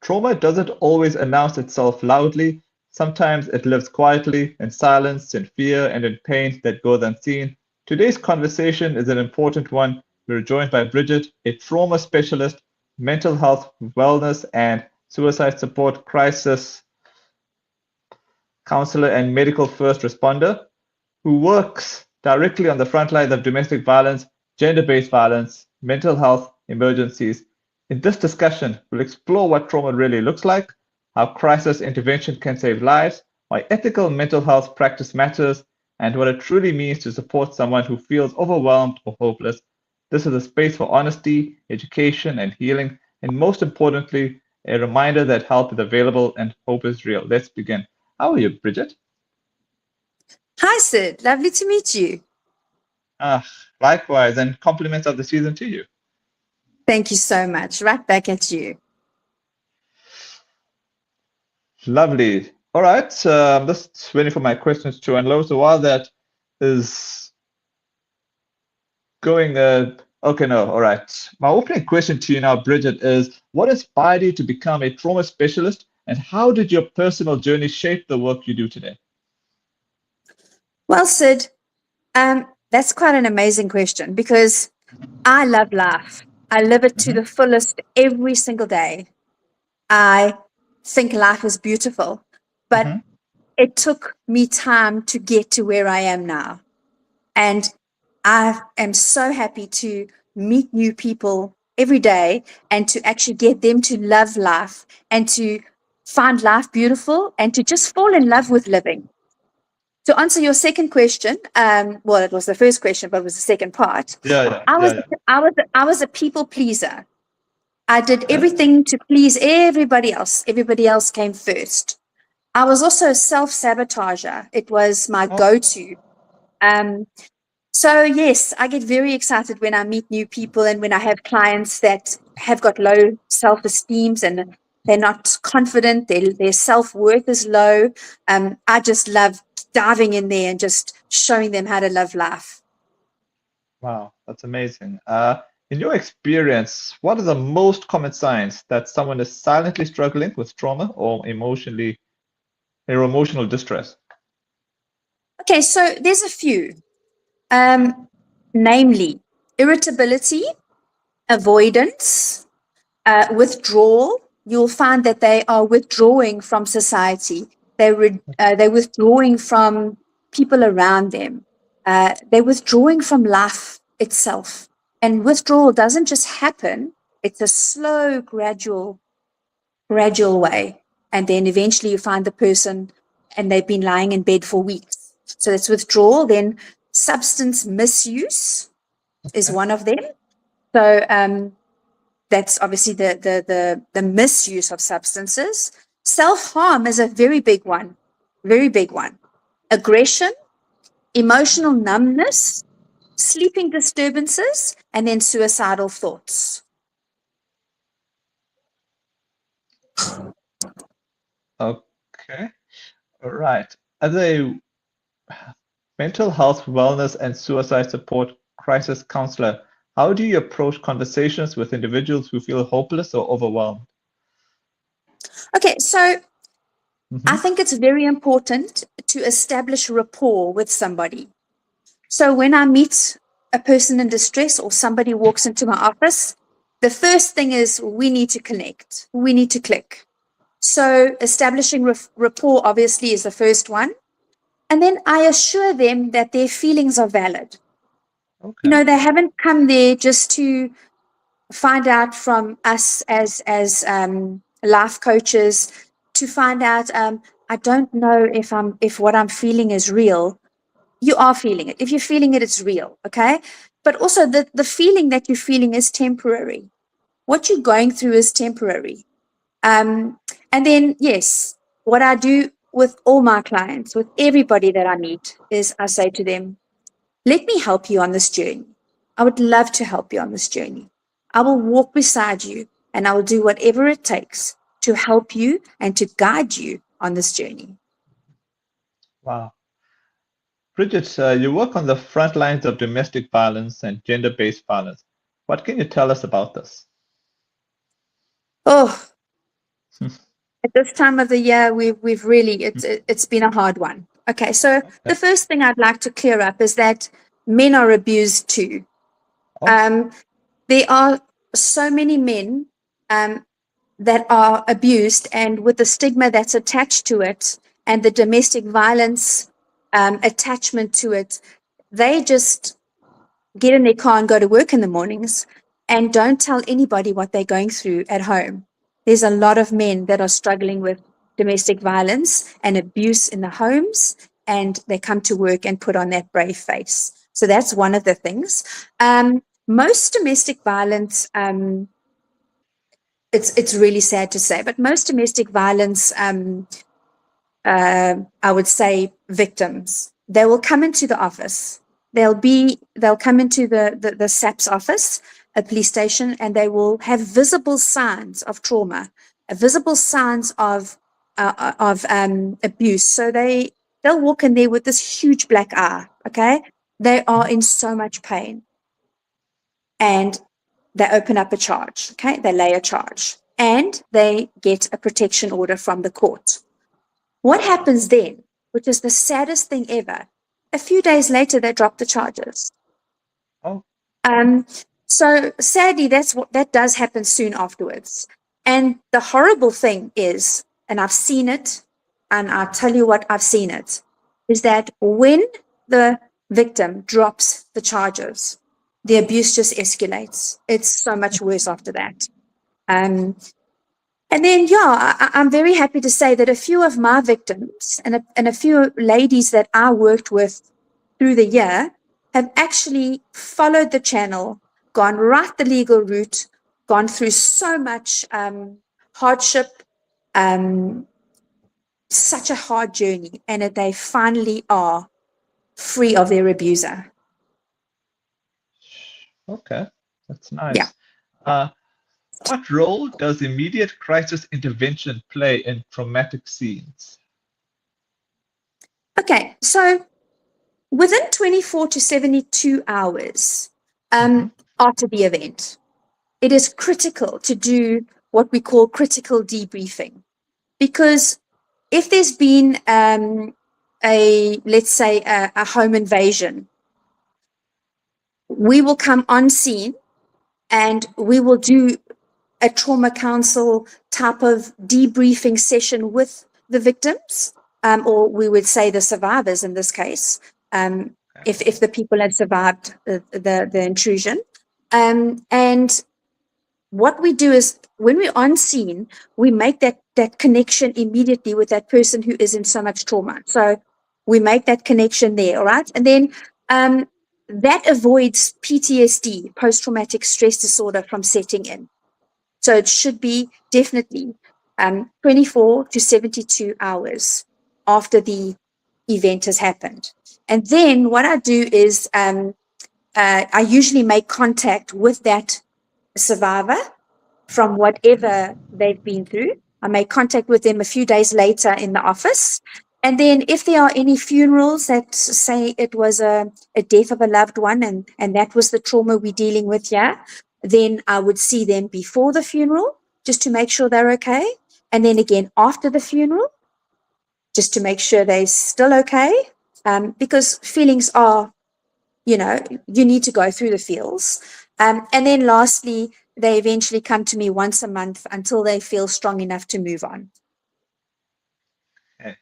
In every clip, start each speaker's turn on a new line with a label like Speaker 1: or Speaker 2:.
Speaker 1: Trauma doesn't always announce itself loudly. Sometimes it lives quietly, in silence, in fear, and in pain that goes unseen. Today's conversation is an important one. We're joined by Bridgette, a trauma specialist, mental health, wellness, and suicide support crisis counselor and medical first responder who works directly on the front lines of domestic violence, gender-based violence, mental health emergencies. In this discussion, we'll explore what trauma really looks like, how crisis intervention can save lives, why ethical mental health practice matters, and what it truly means to support someone who feels overwhelmed or hopeless. This is a space for honesty, education, and healing, and most importantly, a reminder that help is available and hope is real. Let's begin. How are you, Bridgette?
Speaker 2: Hi, Sid. Lovely to meet you.
Speaker 1: Likewise, and compliments of the season to you.
Speaker 2: Thank you so much. Right back at you.
Speaker 1: Lovely. All right. I'm just waiting for my questions to unload. So while that is going, okay, no, all right. My opening question to you now, Bridgette, is what inspired you to become a trauma specialist, and how did your personal journey shape the work you do today?
Speaker 2: Well, Sid, that's quite an amazing question because I love life. I live it to the fullest every single day. I think life is beautiful, but it took me time to get to where I am now. And I am so happy to meet new people every day and to actually get them to love life and to find life beautiful and to just fall in love with living. To answer your second question, well, it was the first question, but it was the second part. I was a people pleaser. I did everything to please everybody else. Everybody else came first. I was also a self-sabotager. It was my go-to. So yes, I get very excited when I meet new people and when I have clients that have got low self-esteems and they're not confident, their self-worth is low. I just love diving in there and just showing them how to love life.
Speaker 1: Wow, that's amazing. In your experience, what are the most common signs that someone is silently struggling with trauma or emotional distress?
Speaker 2: Okay, so there's a few, namely irritability, avoidance, withdrawal. You'll find that they are withdrawing from society. They're withdrawing from people around them. They're withdrawing from life itself. And withdrawal doesn't just happen. It's a slow, gradual way. And then eventually you find the person and they've been lying in bed for weeks. So that's withdrawal. Then substance misuse is one of them. So that's obviously the misuse of substances. Self-harm is a very big one. Aggression, emotional numbness, sleeping disturbances, and then suicidal thoughts.
Speaker 1: Okay, all right. As a mental health, wellness, and suicide support crisis counselor, how do you approach conversations with individuals who feel hopeless or overwhelmed?
Speaker 2: Okay, so I think it's very important to establish rapport with somebody. So when I meet a person in distress or somebody walks into my office, the first thing is we need to connect. We need to click. So establishing rapport obviously is the first one. And then I assure them that their feelings are valid.
Speaker 1: Okay.
Speaker 2: You know, they haven't come there just to find out from us as life coaches to find out, I don't know if what I'm feeling is real. You are feeling it. If you're feeling it, it's real, okay? But also the feeling that you're feeling is temporary. What you're going through is temporary. And then, yes, what I do with all my clients, with everybody that I meet, is I say to them, let me help you on this journey. I would love to help you on this journey. I will walk beside you and I will do whatever it takes to help you and to guide you on this journey.
Speaker 1: Wow. Bridgette, you work on the front lines of domestic violence and gender-based violence. What can you tell us about this?
Speaker 2: Oh, At this time of the year, we've really, it's been a hard one. Okay, so the first thing I'd like to clear up is that men are abused too.
Speaker 1: Oh.
Speaker 2: There are so many men that are abused, and with the stigma that's attached to it and the domestic violence attachment to it, they just get in their car and go to work in the mornings and don't tell anybody what they're going through at home. There's a lot of men that are struggling with domestic violence and abuse in the homes, and they come to work and put on that brave face. So that's one of the things. Most domestic violence, it's really sad to say, but most domestic violence, I would say, victims, they will come into the office. They'll come into the SAPS office, a police station, and they will have visible signs of trauma, visible signs of abuse. So they'll walk in there with this huge black eye. Okay, they are in so much pain, and they open up a charge. Okay, they lay a charge, and they get a protection order from the court. What happens then, which is the saddest thing ever? A few days later, they drop the charges.
Speaker 1: Oh.
Speaker 2: So sadly, that does happen soon afterwards. And the horrible thing is, and I've seen it, and I'll tell you what, I've seen it, is that when the victim drops the charges, the abuse just escalates. It's so much worse after that. And then, I'm very happy to say that a few of my victims and a few ladies that I worked with through the year have actually followed the channel, gone right the legal route, gone through so much hardship, such a hard journey, and that they finally are free of their abuser.
Speaker 1: Okay, that's nice.
Speaker 2: Yeah.
Speaker 1: What role does immediate crisis intervention play in traumatic scenes?
Speaker 2: Okay, so within 24 to 72 hours after the event, it is critical to do what we call critical debriefing. Because if there's been let's say a home invasion, we will come on scene and we will do a trauma counsel type of debriefing session with the victims, or we would say the survivors in this case, if the people had survived the intrusion. And what we do is, when we're on scene, we make that connection immediately with that person who is in so much trauma. So we make that connection there, all right? And then that avoids PTSD, post-traumatic stress disorder, from setting in. So it should be definitely 24 to 72 hours after the event has happened. And then what I do is I usually make contact with that survivor from whatever they've been through. I make contact with them a few days later in the office. And then if there are any funerals that say it was a death of a loved one, and that was the trauma we're dealing with here, then I would see them before the funeral just to make sure they're okay. And then again after the funeral, just to make sure they're still okay. Because feelings are, you need to go through the feels. And then lastly, they eventually come to me once a month until they feel strong enough to move on.
Speaker 1: Okay.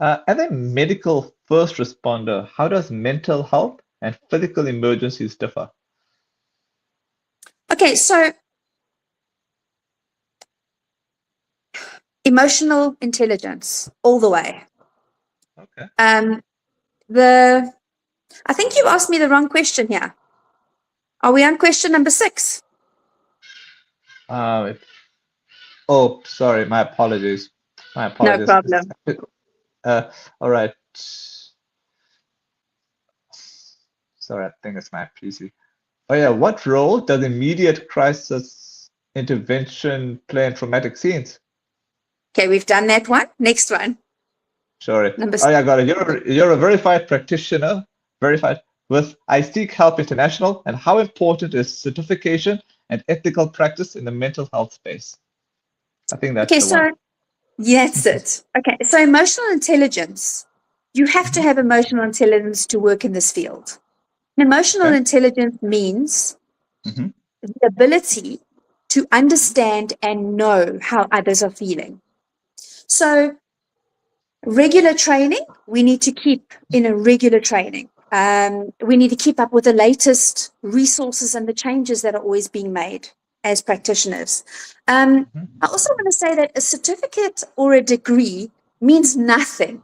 Speaker 1: As a medical first responder, how does mental health and physical emergencies differ?
Speaker 2: Okay, so emotional intelligence all the way.
Speaker 1: Okay.
Speaker 2: I think you asked me the wrong question here. Are we on question number 6?
Speaker 1: Oh, sorry, my apologies. My apologies.
Speaker 2: No problem.
Speaker 1: All right. Sorry, I think it's my PC. Oh yeah, what role does immediate crisis intervention play in traumatic scenes?
Speaker 2: Okay, we've done that one. Next one.
Speaker 1: Sorry.
Speaker 2: Number
Speaker 1: Oh yeah, got it. You're a verified practitioner, verified with I Seek Help International, and how important is certification and ethical practice in the mental health space? I think that's
Speaker 2: Okay,
Speaker 1: the
Speaker 2: so
Speaker 1: one.
Speaker 2: that's it. Okay, so emotional intelligence, you have to
Speaker 1: Mhm.
Speaker 2: have emotional intelligence to work in this field. Emotional
Speaker 1: Okay.
Speaker 2: intelligence means
Speaker 1: Mhm.
Speaker 2: the ability to understand and know how others are feeling. So, regular training, we need to keep in a regular training. We need to keep up with the latest resources and the changes that are always being made as practitioners.
Speaker 1: Mhm.
Speaker 2: I also want to say that a certificate or a degree means nothing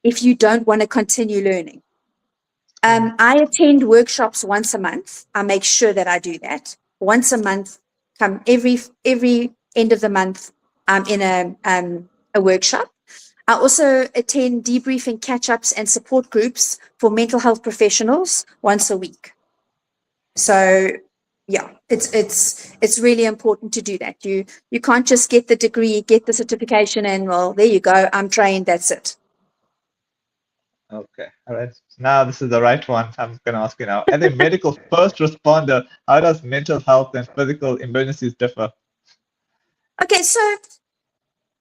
Speaker 2: if you don't want to continue learning. I attend workshops once a month. I make sure that I do that once a month. Come every end of the month, I'm in a workshop. I also attend debriefing catch-ups and support groups for mental health professionals once a week. So yeah, it's really important to do that. You can't just get the degree, get the certification, and well, there you go. I'm trained. That's it.
Speaker 1: Okay. All right. Now this is the right one. I'm going to ask you now. As a medical first responder, how does mental health and physical emergencies differ?
Speaker 2: Okay, so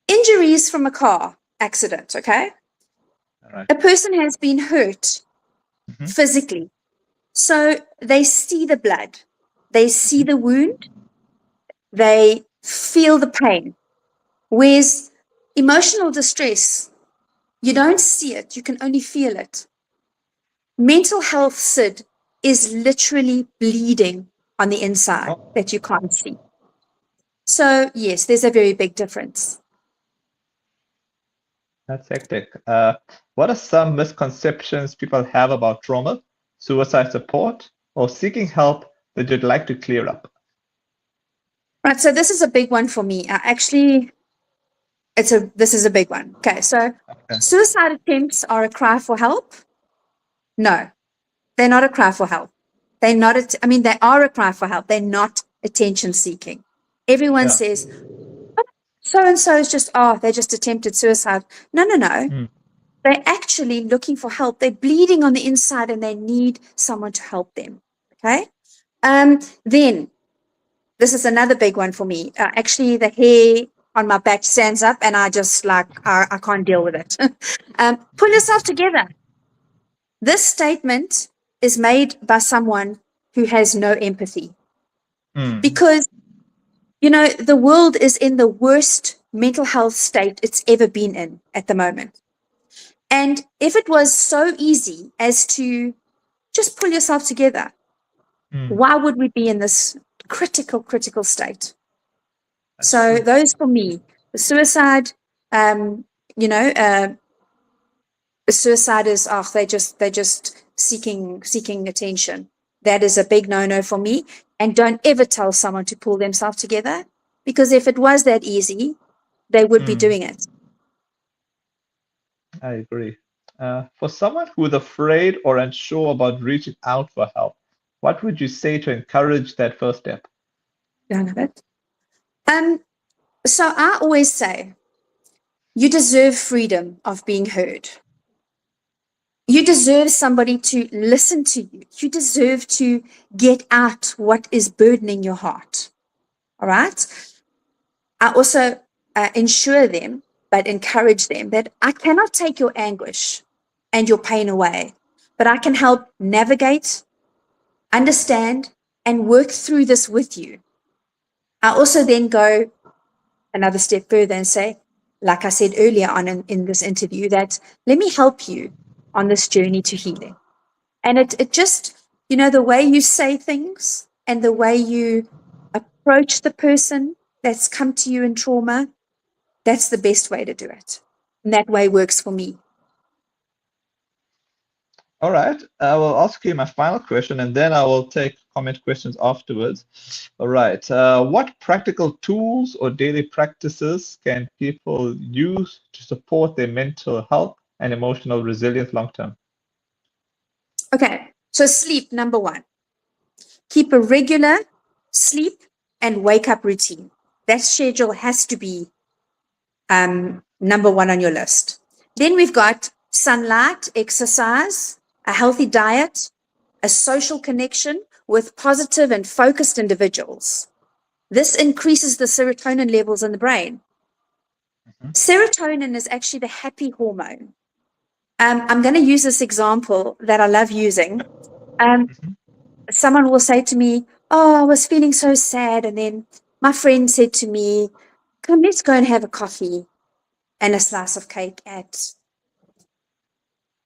Speaker 2: injuries from a car accident. Okay,
Speaker 1: All right.
Speaker 2: a person has been hurt
Speaker 1: Mhm.
Speaker 2: physically, so they see the blood, they see
Speaker 1: Mhm.
Speaker 2: the wound, they feel the pain. Whereas emotional distress, you don't see it, you can only feel it. Mental health, Sid, is literally bleeding on the inside
Speaker 1: Oh,
Speaker 2: that you can't see. So, yes, there's a very big difference.
Speaker 1: that's hectic. What are some misconceptions people have about trauma, suicide support, or seeking help that you'd like to clear up?
Speaker 2: Right, so this is a big one for me. Actually, this is a big one. Okay, so
Speaker 1: Okay.
Speaker 2: suicide attempts are a cry for help. No, they're not a cry for help. They're not, I mean, they are a cry for help. They're not attention seeking. Everyone
Speaker 1: Yeah.
Speaker 2: says, so and so is just, oh, they just attempted suicide. No, no, no.
Speaker 1: Mm.
Speaker 2: They're actually looking for help. They're bleeding on the inside and they need someone to help them. Okay. Then this is another big one for me. Actually, the hair on my back stands up and I just like, I can't deal with it. Pull yourself together. This statement is made by someone who has no empathy
Speaker 1: Mm.
Speaker 2: because, you know, the world is in the worst mental health state it's ever been in at the moment. And if it was so easy as to just pull yourself together,
Speaker 1: Mm.
Speaker 2: why would we be in this critical state?
Speaker 1: That's
Speaker 2: So
Speaker 1: true.
Speaker 2: those for me, the suicide, um, you know, the suicide is, oh, they're just seeking attention. That is a big no-no for me. And don't ever tell someone to pull themselves together, because if it was that easy, they would be
Speaker 1: Mm.
Speaker 2: doing it.
Speaker 1: I agree. For someone who is afraid or unsure about reaching out for help, what would you say to encourage that first step?
Speaker 2: None of it. Um, so I always say, you deserve freedom of being heard. You deserve somebody to listen to you. You deserve to get out what is burdening your heart. All right. I also ensure them, but encourage them that I cannot take your anguish and your pain away, but I can help navigate, understand, and work through this with you. I also then go another step further and say, like I said earlier on in this interview, that let me help you on this journey to healing. And it just, you know, the way you say things and the way you approach the person that's come to you in trauma, that's the best way to do it. And that way works for me.
Speaker 1: All right, I will ask you my final question and then I will take comment questions afterwards. All right, what practical tools or daily practices can people use to support their mental health and emotional resilience long term?
Speaker 2: Okay. So sleep, number one. Keep a regular sleep and wake up routine. That schedule has to be number one on your list. Then we've got sunlight, exercise, a healthy diet, a social connection with positive and focused individuals. This increases the serotonin levels in the brain.
Speaker 1: Mhm.
Speaker 2: Serotonin is actually the happy hormone. I'm going to use this example that I love using.
Speaker 1: Mhm.
Speaker 2: Someone will say to me, "Oh, I was feeling so sad." And then my friend said to me, "Come, let's go and have a coffee and a slice of cake at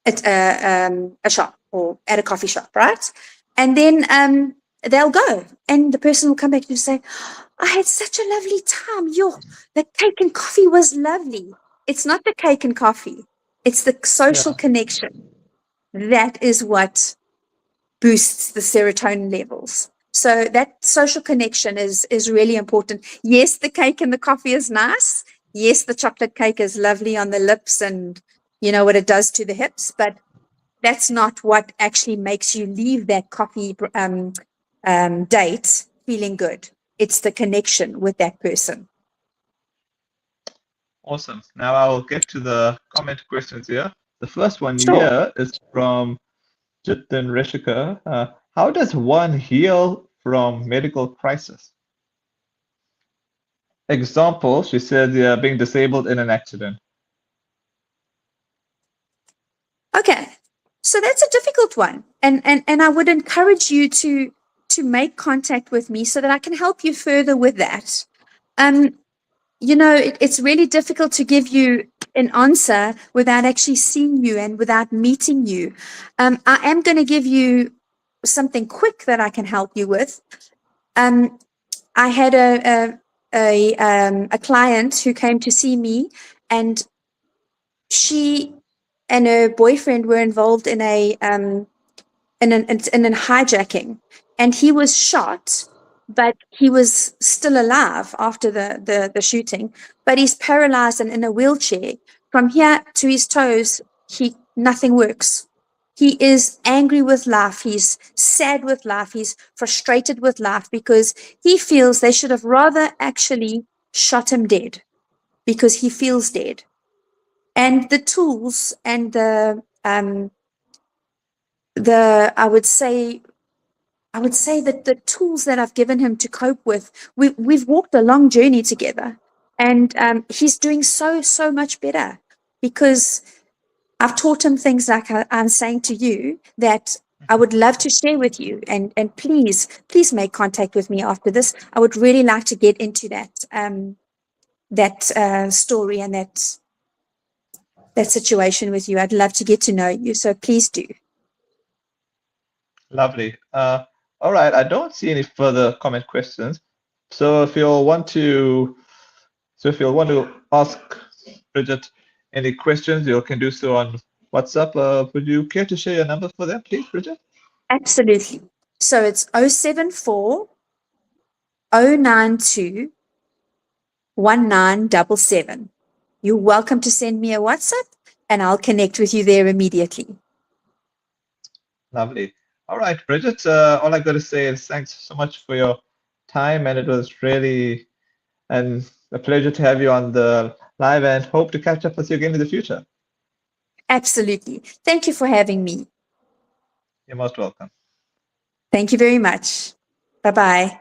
Speaker 2: a shop or at a coffee shop, right?" And then they'll go, and the person will come back to say, "I had such a lovely time. The cake and coffee was lovely." It's not the cake and coffee; it's the social
Speaker 1: Yeah.
Speaker 2: connection. That is what boosts the serotonin levels. So that social connection is really important. Yes, the cake and the coffee is nice. Yes, the chocolate cake is lovely on the lips and you know what it does to the hips, but that's not what actually makes you leave that coffee date feeling good. It's the connection with that person.
Speaker 1: Awesome. Now I'll get to the comment questions here. The first one
Speaker 2: Sure.
Speaker 1: here is from Jitin Rishika. How does one heal from medical crisis? Example, she said being disabled in an accident.
Speaker 2: Okay. So that's a difficult one. And I would encourage you to make contact with me so that I can help you further with that. Um, it's really difficult to give you an answer without actually seeing you and without meeting you. I am going to give you something quick that I can help you with. I had a client who came to see me, and she and her boyfriend were involved in in a hijacking, and he was shot, but he was still alive after the shooting, but he's paralyzed and in a wheelchair. From here to his toes, nothing works. He is angry with life. He's sad with life. He's frustrated with life because he feels they should have rather actually shot him dead because he feels dead. And the tools and the I would say that the tools that I've given him to cope with, we've walked a long journey together, and he's doing so much better because I've taught him things like I'm saying to you that I would love to share with you, and please make contact with me after this. I would really like to get into that story and that situation with you. I'd love to get to know you, so please do.
Speaker 1: Lovely. All right, I don't see any further comment questions. So if you'll want to, ask Bridgette any questions, you can do so on WhatsApp. Would you care to share your number for them, please, Bridgette?
Speaker 2: Absolutely. So it's 074 092 1977. You're welcome to send me a WhatsApp and I'll connect with you there immediately.
Speaker 1: Lovely. All right, Bridgette, all I got to say is thanks so much for your time, and it was really a pleasure to have you on the live, and hope to catch up with you again in the future.
Speaker 2: Absolutely. Thank you for having me.
Speaker 1: You're most welcome.
Speaker 2: Thank you very much. Bye-bye.